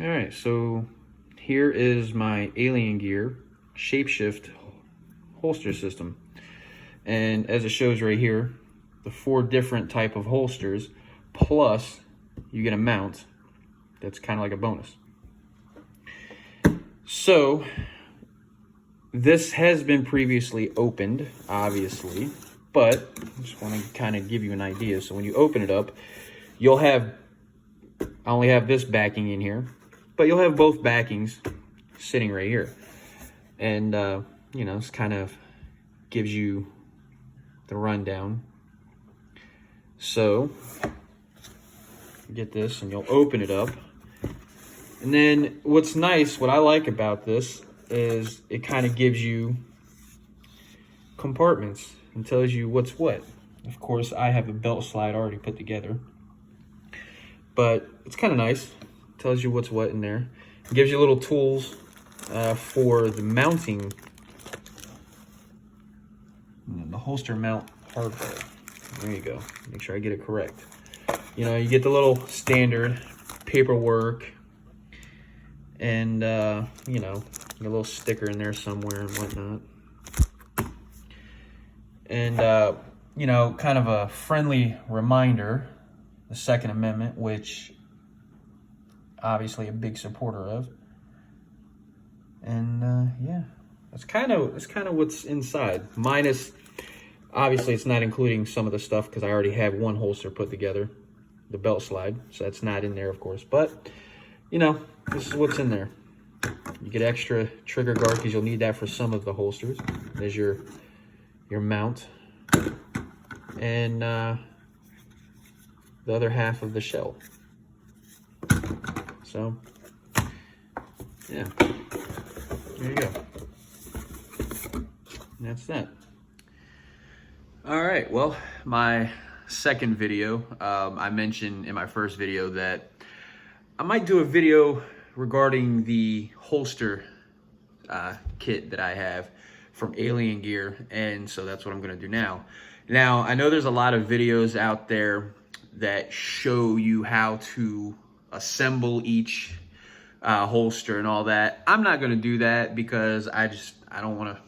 All right, so here is my AlienGear Shapeshift holster system. And as it shows right here, the 4 different type of holsters, plus you get a mount that's kind of like a bonus. So this has been previously opened, obviously, but I just want to kind of give you an idea. So when you open it up, you'll have, I only have this backing in here, but you'll have both backings sitting right here. And, you know, this kind of gives you the rundown. So, get this and you'll open it up. And then what's nice, what I like about this is it kind of gives you compartments and tells you what's what. Of course, I have a belt slide already put together, but it's kind of nice. It tells you what's what in there. It gives you little tools for the mounting, the holster mount hardware. There you go. Make sure I get it correct. You know, you get the little standard paperwork and, you know, a little sticker in there somewhere and whatnot. And, you know, kind of a friendly reminder, the Second Amendment, which obviously a big supporter of. And, yeah, that's kind of what's inside. Minus, obviously, it's not including some of the stuff because I already have one holster put together, the belt slide, so that's not in there, of course. But, you know, this is what's in there. You get extra trigger guard because you'll need that for some of the holsters. There's your mount. And the other half of the shell. So, yeah. There you go. And that's that. All right, well, my second video, I mentioned in my first video that I might do a video regarding the holster kit that I have from AlienGear, and so that's what I'm gonna do now. Now, I know there's a lot of videos out there that show you how to assemble each holster and all that. I'm not gonna do that because I don't wanna,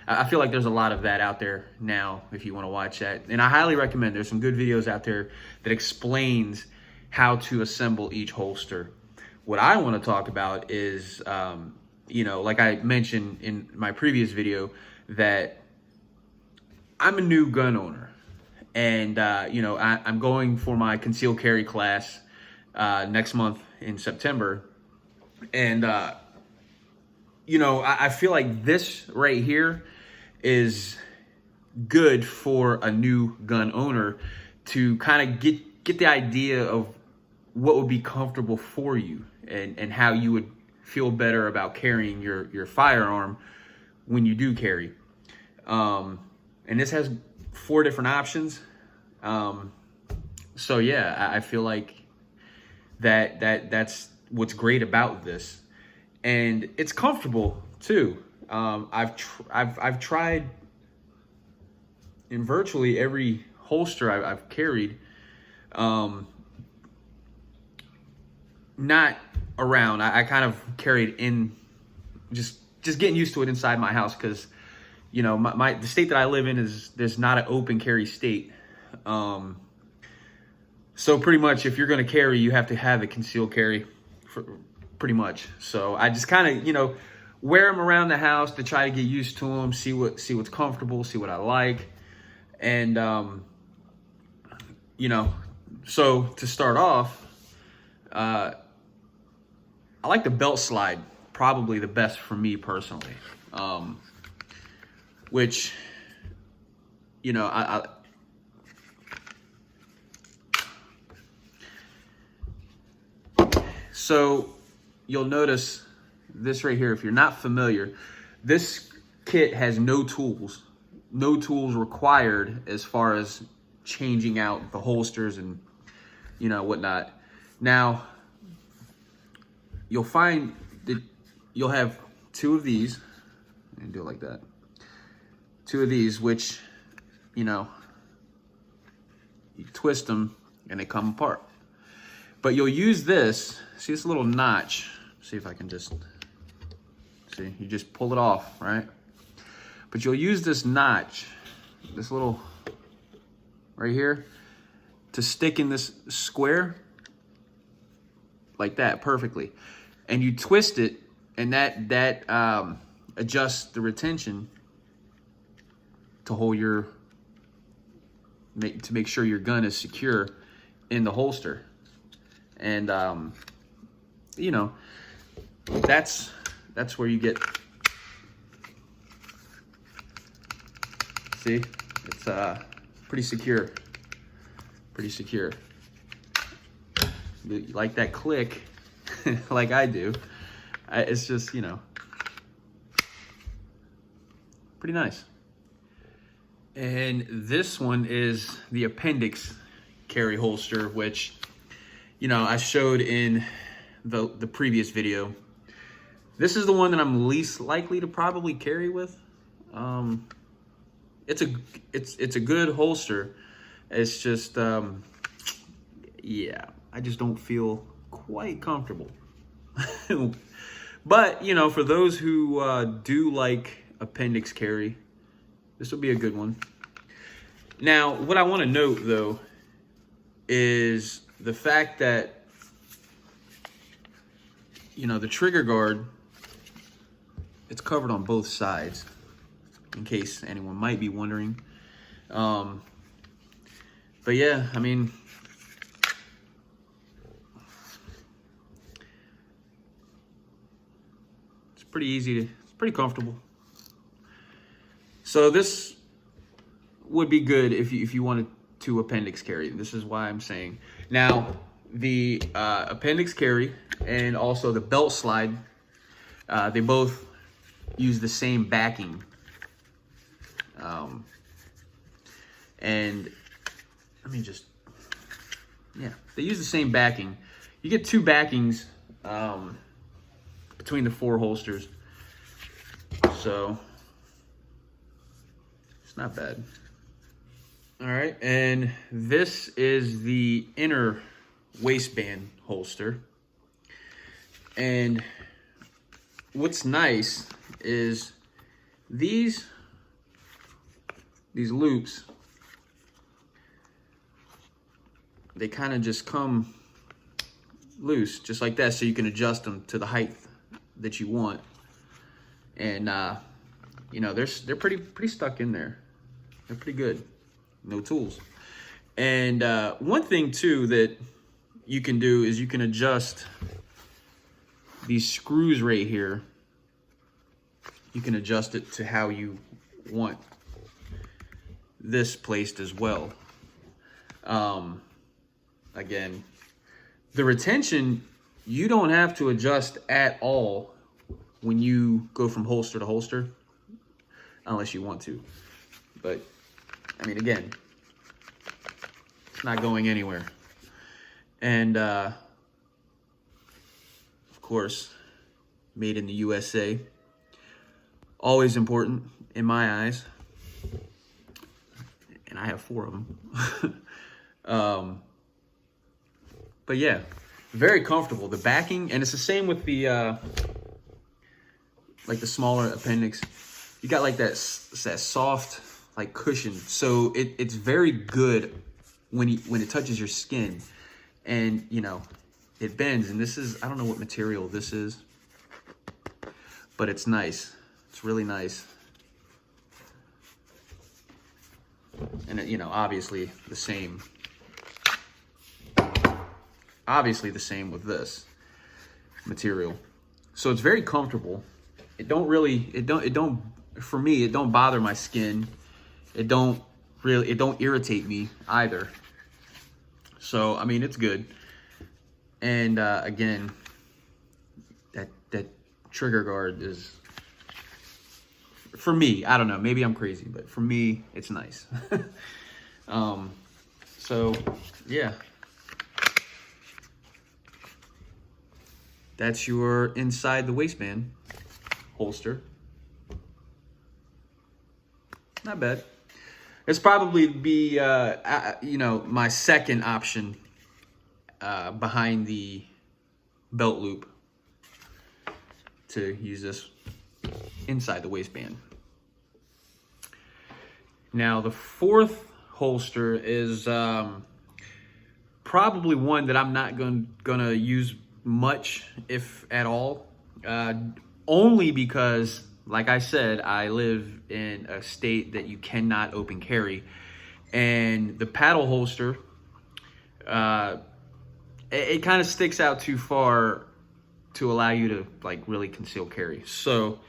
I feel like there's a lot of that out there now if you wanna watch that. And I highly recommend, there's some good videos out there that explains how to assemble each holster. What I wanna talk about is, you know, like I mentioned in my previous video, that I'm a new gun owner. And, you know, I'm going for my concealed carry class next month in September. And, you know, I feel like this right here is good for a new gun owner to kind of get the idea of what would be comfortable for you and how you would feel better about carrying your firearm when you do carry. And this has 4 different options. So yeah, I feel like that's what's great about this, and it's comfortable too. I've tried in virtually every holster I've carried. Not around. I kind of carried in, just getting used to it inside my house because, you know, the state that I live in there's not an open carry state. So pretty much if you're going to carry, you have to have a concealed carry pretty much. So I just kind of, you know, wear them around the house to try to get used to them, see what's comfortable, see what I like. And, you know, so to start off, I like the belt slide, probably the best for me personally. Which, you know, so you'll notice this right here. If you're not familiar, this kit has no tools required as far as changing out the holsters and, you know, whatnot. Now, you'll find that you'll have 2 of these, and do it like that. 2 of these, which, you know, you twist them and they come apart. But you'll use this, see this little notch. See if I can just, see, you just pull it off, right? But you'll use this notch, this little, right here, to stick in this square, like that, perfectly. And you twist it, and that adjusts the retention to hold your, to make sure your gun is secure in the holster. And you know, that's where you get, see, it's pretty secure, You like that click, like I do. It's just, you know, pretty nice. And this one is the appendix carry holster, which, you know, I showed in the previous video. This is the one that I'm least likely to probably carry with. It's a good holster. It's just, yeah, I just don't feel quite comfortable. But, you know, for those who do like appendix carry, this will be a good one. Now, what I want to note, though, is the fact that, you know, the trigger guard, it's covered on both sides, in case anyone might be wondering. But yeah, I mean, it's pretty easy to, it's pretty comfortable. So this would be good if you wanted to appendix carry. This is why I'm saying. Now, the appendix carry and also the belt slide, they both use the same backing. And let me just, yeah, they use the same backing. You get two backings between the 4 holsters. So it's not bad. All right, and this is the inner waistband holster. And what's nice is these loops, they kind of just come loose, just like that, so you can adjust them to the height that you want. And you know, they're pretty stuck in there. They're pretty good. No tools. And one thing too that you can do is you can adjust these screws right here. You can adjust it to how you want this placed as well. Again, the retention, you don't have to adjust at all when you go from holster to holster, unless you want to. But I mean, again, it's not going anywhere. And of course, made in the USA. Always important in my eyes. And I have 4 of them. But yeah, very comfortable. The backing, and it's the same with the like the smaller appendix. You got like that soft like cushion, so it's very good when it touches your skin, and you know it bends. And this is, I don't know what material this is, but it's nice. It's really nice. And you know, obviously the same with this material. So it's very comfortable. It don't for me, it don't bother my skin. It don't irritate me either. So I mean, it's good. And again, that trigger guard is, for me, I don't know, maybe I'm crazy, but for me, it's nice. So yeah, that's your inside the waistband holster. Not bad. It's probably be, you know, my second option behind the belt loop to use this inside the waistband. Now the fourth holster is probably one that I'm not gonna use much, if at all, only because, like I said, I live in a state that you cannot open carry, and the paddle holster, it kind of sticks out too far to allow you to like really conceal carry. So,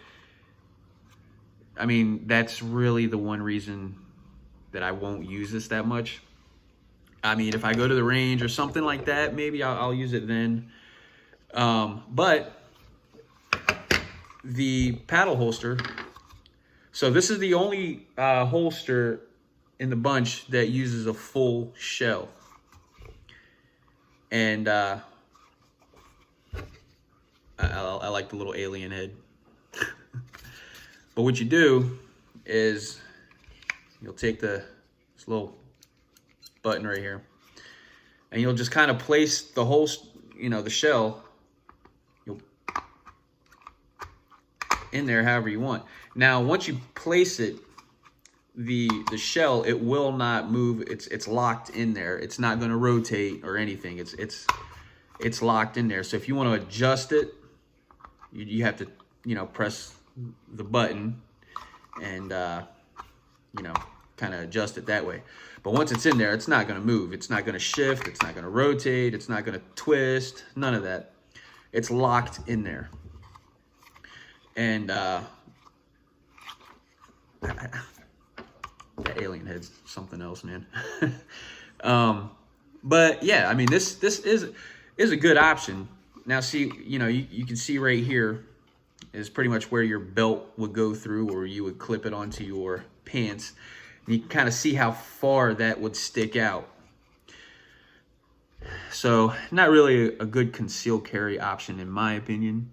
I mean, that's really the one reason that I won't use this that much. I mean, if I go to the range or something like that, maybe I'll use it then. But the paddle holster, so this is the only holster in the bunch that uses a full shell. And I like the little alien head. But what you do is you'll take this little button right here, and you'll just kind of place the whole, the shell, you'll in there however you want. Now, once you place it, the shell, it will not move. It's locked in there. It's not going to rotate or anything. It's locked in there. So if you want to adjust it, you have to press the button and kind of adjust it that way. But once it's in there, it's not going to move. It's not going to shift. It's not going to rotate. It's not going to twist. None of that. It's locked in there. And that alien head's something else, man. But yeah, I mean, this is a good option. Now, see, you can see right here is pretty much where your belt would go through, or you would clip it onto your pants. And you can kind of see how far that would stick out. So not really a good concealed carry option in my opinion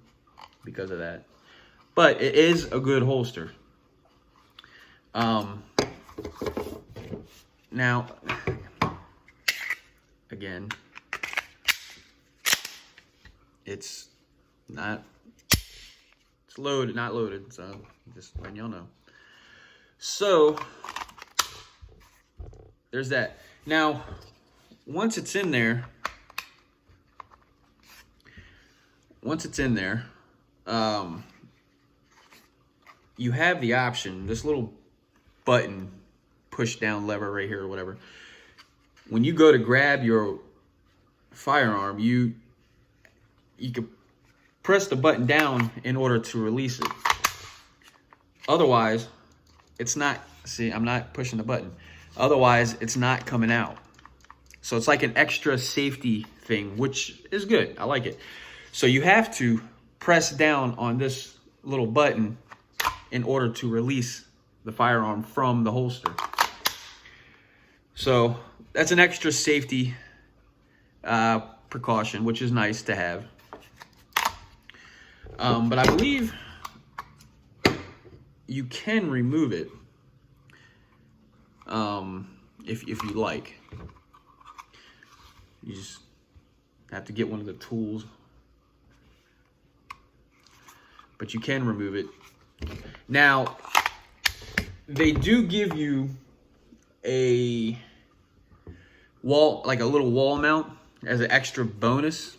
because of that. But it is a good holster. Now, again, it's loaded, not loaded, so just letting y'all know. So there's that. Now, once it's in there, you have the option, this little button, push down lever right here or whatever. When you go to grab your firearm, you can press the button down in order to release it. Otherwise, it's not, see, I'm not pushing the button. Otherwise, it's not coming out. So it's like an extra safety thing, which is good. I like it. So you have to press down on this little button in order to release the firearm from the holster. So that's an extra safety precaution, which is nice to have. But I believe you can remove it if you like. You just have to get one of the tools. But you can remove it. Now, they do give you a wall, like a little wall mount as an extra bonus.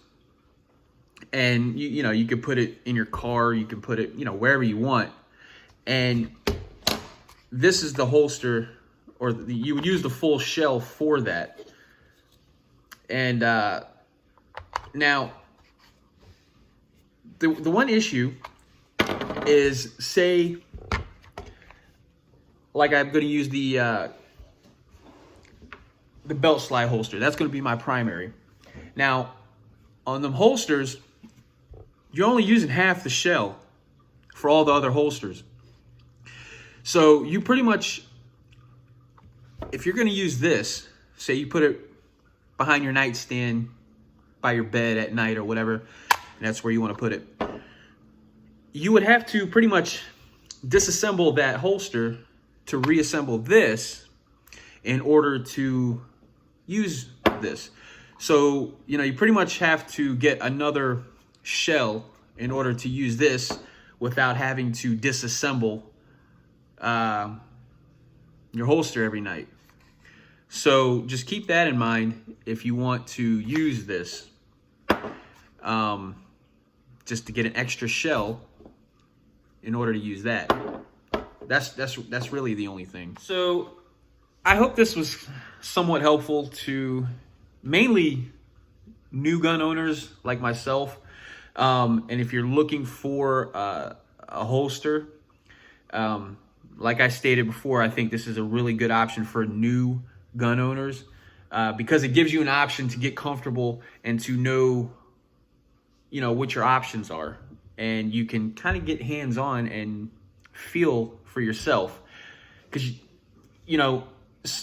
And you could put it in your car, you can put it, wherever you want. And this is the holster, or you would use the full shell for that. And now, the one issue is, say, like I'm going to use the belt slide holster. That's going to be my primary. Now, on them holsters, you're only using half the shell for all the other holsters. So you pretty much, if you're going to use this, say you put it behind your nightstand by your bed at night or whatever, and that's where you want to put it, you would have to pretty much disassemble that holster to reassemble this in order to use this. So, you pretty much have to get another shell in order to use this without having to disassemble your holster every night. So just keep that in mind if you want to use this, just to get an extra shell in order to use that. That's really the only thing. So I hope this was somewhat helpful to mainly new gun owners like myself. And if you're looking for a holster, like I stated before, I think this is a really good option for new gun owners, because it gives you an option to get comfortable and to know, what your options are. And you can kind of get hands-on and feel for yourself. Because,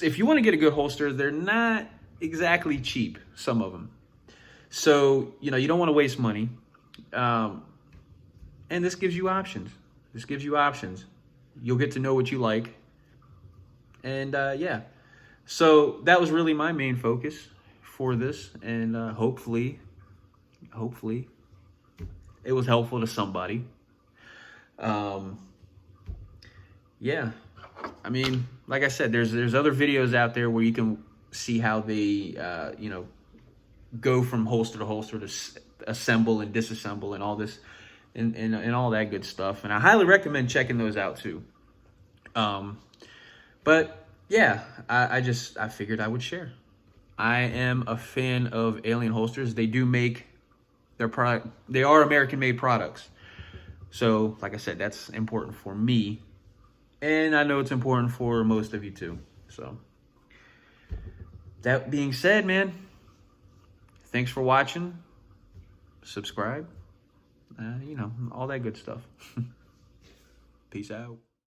if you want to get a good holster, they're not exactly cheap, some of them. So, you don't want to waste money. And this gives you options. You'll get to know what you like. And yeah. So that was really my main focus for this. And hopefully it was helpful to somebody. Yeah. I mean, like I said, there's other videos out there where you can see how they, go from holster to holster to assemble and disassemble and all this and all that good stuff. And I highly recommend checking those out too. But yeah, I figured I would share. I am a fan of Alien holsters. They do make their product. They are American-made products. So, like I said, that's important for me. And I know it's important for most of you too. So, that being said, man, thanks for watching. Subscribe. All that good stuff. Peace out.